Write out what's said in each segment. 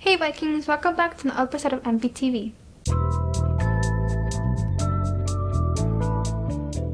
Hey Vikings, welcome back to another episode of MPTV.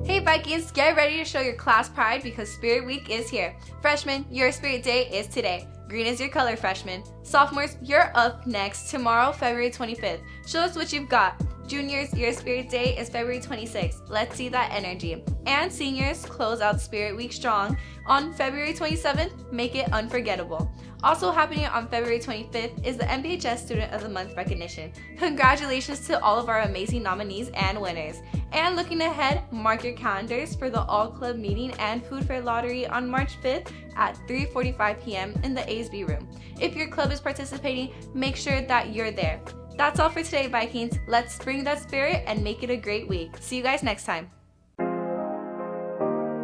Hey Vikings, get ready to show your class pride because Spirit Week is here. Freshmen, your Spirit Day is today. Green is your color, freshmen. Sophomores, you're up next tomorrow, February 25th. Show us what you've got. Juniors, your Spirit Day is February 26th. Let's see that energy. And seniors, close out Spirit Week strong. On February 27th, make it unforgettable. Also happening on February 25th is the MBHS Student of the Month recognition. Congratulations to all of our amazing nominees and winners. And looking ahead, mark your calendars for the All Club meeting and Food Fair Lottery on March 5th at 3:45 p.m. in the ASB room. If your club is participating, make sure that you're there. That's all for today, Vikings. Let's bring that spirit and make it a great week. See you guys next time.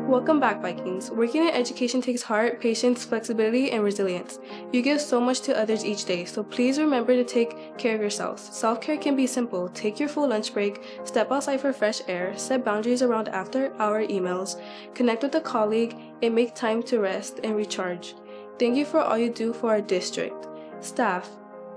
Welcome back, Vikings. Working in education takes heart, patience, flexibility, and resilience. You give so much to others each day, so please remember to take care of yourselves. Self-care can be simple. Take your full lunch break, step outside for fresh air, set boundaries around after-hour emails, connect with a colleague, and make time to rest and recharge. Thank you for all you do for our district. Staff,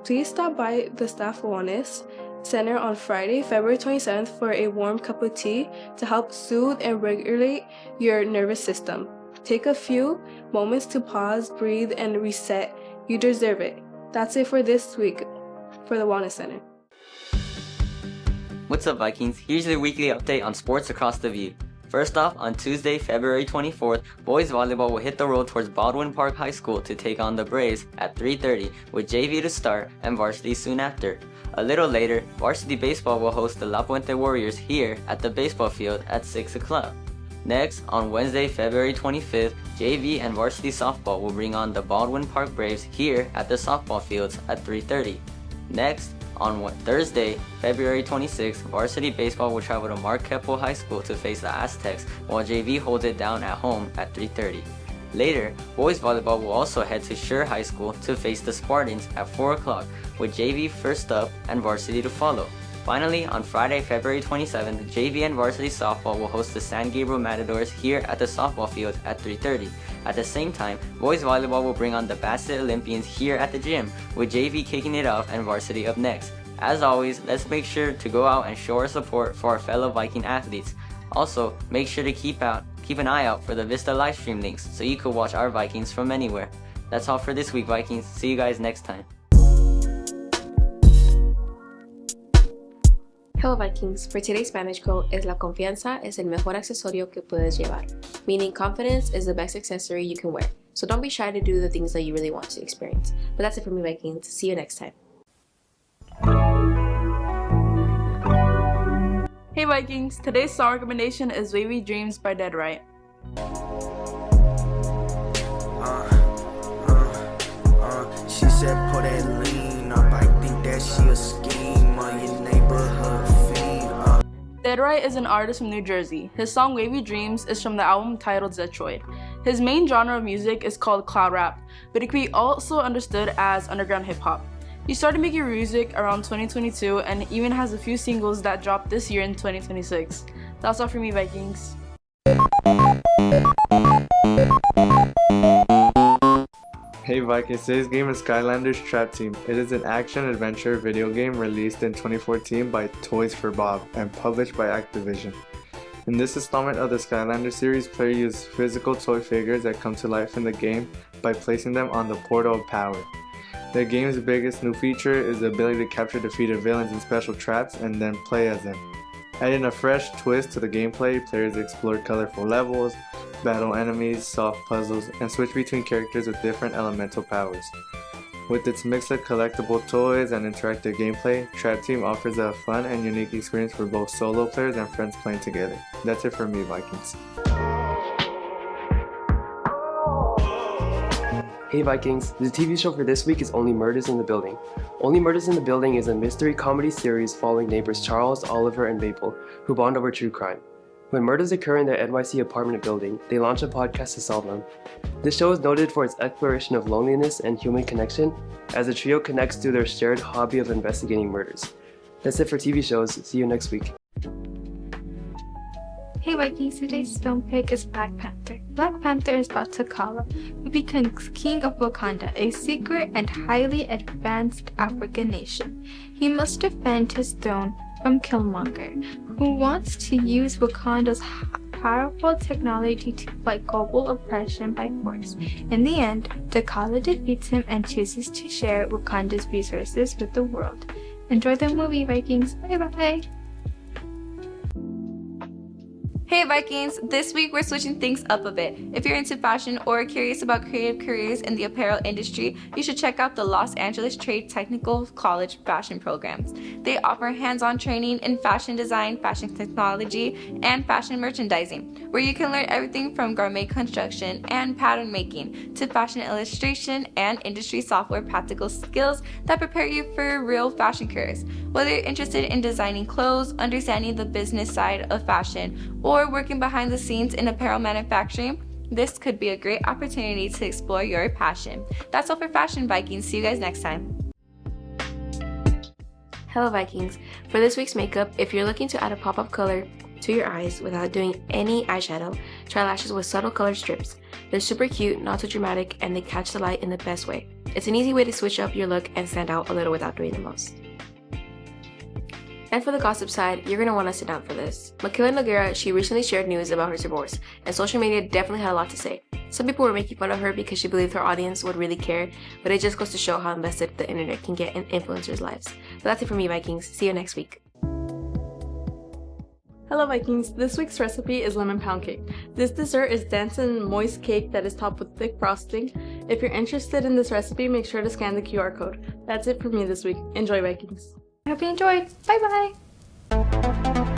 please stop by the Staff Wellness Center on Friday, February 27th for a warm cup of tea to help soothe and regulate your nervous system. Take a few moments to pause, breathe, and reset. You deserve it. That's it for this week for the Wellness Center. What's up, Vikings? Here's your weekly update on sports across the view. First off, on Tuesday, February 24th, boys volleyball will hit the road towards Baldwin Park High School to take on the Braves at 3:30 with JV to start and varsity soon after. A little later, varsity baseball will host the La Puente Warriors here at the baseball field at 6 o'clock. Next, on Wednesday, February 25th, JV and varsity softball will bring on the Baldwin Park Braves here at the softball fields at 3:30. Next, on Thursday, February 26th, varsity baseball will travel to Mark Keppel High School to face the Aztecs, while JV holds it down at home at 3:30. Later, boys volleyball will also head to Shure High School to face the Spartans at 4 o'clock, with JV first up and varsity to follow. Finally, on Friday, February 27th, JV and varsity softball will host the San Gabriel Matadors here at the softball field at 3:30. At the same time, boys volleyball will bring on the Bassett Olympians here at the gym, with JV kicking it off and varsity up next. As always, let's make sure to go out and show our support for our fellow Viking athletes. Also, make sure to keep an eye out for the VISTA livestream links so you could watch our Vikings from anywhere. That's all for this week, Vikings. See you guys next time. Hello Vikings, for today's Spanish quote is La confianza es el mejor accesorio que puedes llevar, meaning confidence is the best accessory you can wear. So don't be shy to do the things that you really want to experience. But that's it for me, Vikings. See you next time. Hey Vikings, today's song recommendation is Wavy Dreams by Dead Right. She said put that lean up, I think that she a schemer, your neighborhood fiend. Dead Right is an artist from New Jersey. His song Wavy Dreams is from the album titled Zetroid. His main genre of music is called cloud rap, but it can be also understood as underground hip hop. He started making music around 2022 and even has a few singles that dropped this year in 2026. That's all for me, Vikings. Hey Vikings, today's game is Skylanders Trap Team. It is an action-adventure video game released in 2014 by Toys for Bob and published by Activision. In this installment of the Skylanders series, players use physical toy figures that come to life in the game by placing them on the Portal of Power. The game's biggest new feature is the ability to capture defeated villains in special traps and then play as them. Adding a fresh twist to the gameplay, players explore colorful levels, battle enemies, solve puzzles, and switch between characters with different elemental powers. With its mix of collectible toys and interactive gameplay, Trap Team offers a fun and unique experience for both solo players and friends playing together. That's it for me, Vikings. Hey Vikings, the TV show for this week is Only Murders in the Building. Only Murders in the Building is a mystery comedy series following neighbors Charles, Oliver, and Maple, who bond over true crime. When murders occur in their NYC apartment building, they launch a podcast to solve them. This show is noted for its exploration of loneliness and human connection, as the trio connects through their shared hobby of investigating murders. That's it for TV shows. See you next week. Hey Vikings, today's film pick is Black Panther. Black Panther is about T'Challa, who becomes king of Wakanda, a secret and highly advanced African nation. He must defend his throne from Killmonger, who wants to use Wakanda's powerful technology to fight global oppression by force. In the end, T'Challa defeats him and chooses to share Wakanda's resources with the world. Enjoy the movie, Vikings. Bye bye! Hey Vikings! This week we're switching things up a bit. If you're into fashion or curious about creative careers in the apparel industry, you should check out the Los Angeles Trade Technical College fashion programs. They offer hands-on training in fashion design, fashion technology, and fashion merchandising, where you can learn everything from garment construction and pattern making to fashion illustration and industry software practical skills that prepare you for real fashion careers. Whether you're interested in designing clothes, understanding the business side of fashion, or working behind the scenes in apparel manufacturing, this could be a great opportunity to explore your passion. That's all for Fashion Vikings. See you guys next time. Hello Vikings! For this week's makeup, if you're looking to add a pop of color to your eyes without doing any eyeshadow, try lashes with subtle colored strips. They're super cute, not too dramatic, and they catch the light in the best way. It's an easy way to switch up your look and stand out a little without doing the most. And for the gossip side, you're going to want to sit down for this. Makila Noguera, she recently shared news about her divorce, and social media definitely had a lot to say. Some people were making fun of her because she believed her audience would really care, but it just goes to show how invested the internet can get in influencers' lives. But that's it for me, Vikings. See you next week. Hello Vikings, this week's recipe is lemon pound cake. This dessert is dense and moist cake that is topped with thick frosting. If you're interested in this recipe, make sure to scan the QR code. That's it for me this week. Enjoy Vikings. I hope you enjoyed. Bye bye!